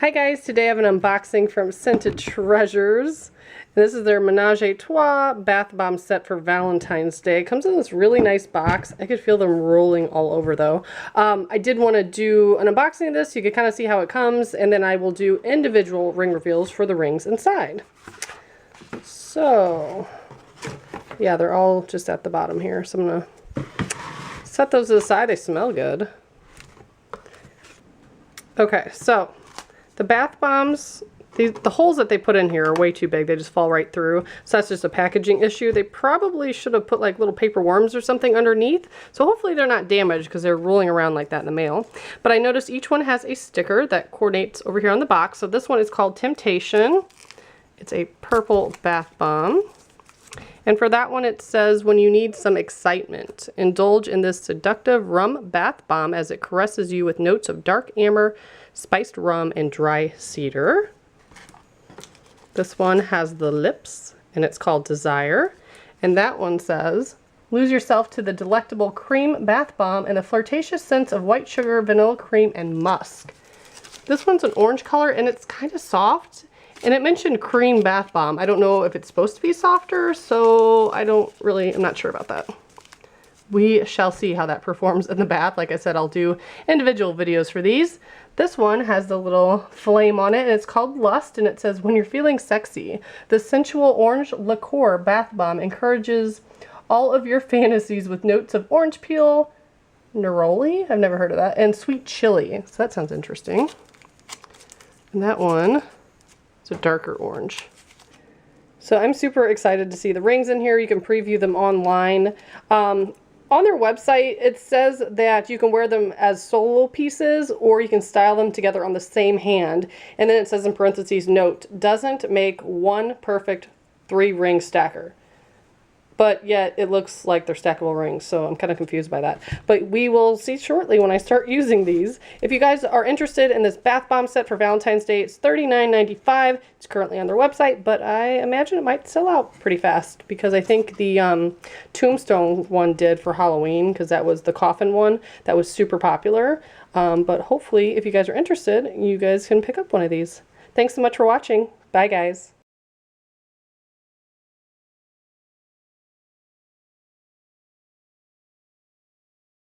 Hi guys, today I have an unboxing from Scented Treasures. This is their Menage Trois bath bomb set for Valentine's Day. It comes in this really nice box. I could feel them rolling all over though. I did want to do an unboxing of this so you can kind of see how it comes, and then I will do individual ring reveals for the rings inside. So, yeah, they're all just at the bottom here. So I'm going to set those to the side. They smell good. Okay, so the bath bombs, the holes that they put in here are way too big. They just fall right through. So that's just a packaging issue. They probably should have put like little paper worms or something underneath. So hopefully they're not damaged because they're rolling around like that in the mail. But I noticed each one has a sticker that coordinates over here on the box. So this one is called Temptation. It's a purple bath bomb. And for that one it says, when you need some excitement, indulge in this seductive rum bath bomb as it caresses you with notes of dark amber, spiced rum, and dry cedar. This one has the lips, and it's called Desire. And that one says, lose yourself to the delectable cream bath bomb and the flirtatious scents of white sugar, vanilla cream, and musk. This one's an orange color, and it's kind of soft. And it mentioned cream bath bomb. I don't know if it's supposed to be softer, so I'm not sure about that. We shall see how that performs in the bath. Like I said, I'll do individual videos for these. This one has the little flame on it, and it's called Lust, and it says, when you're feeling sexy, the sensual Orange Liqueur bath bomb encourages all of your fantasies with notes of orange peel, neroli, I've never heard of that, and sweet chili. So that sounds interesting. And that one is a darker orange. So I'm super excited to see the rings in here. You can preview them online. On their website, it says that you can wear them as solo pieces or you can style them together on the same hand. And then it says in parentheses, note, doesn't make one perfect 3-ring stacker. But yet it looks like they're stackable rings, so I'm kind of confused by that. But we will see shortly when I start using these. If you guys are interested in this bath bomb set for Valentine's Day, it's $39.95. It's currently on their website, but I imagine it might sell out pretty fast because I think the Tombstone one did for Halloween, because that was the coffin one that was super popular. But hopefully, if you guys are interested, you guys can pick up one of these. Thanks so much for watching. Bye, guys.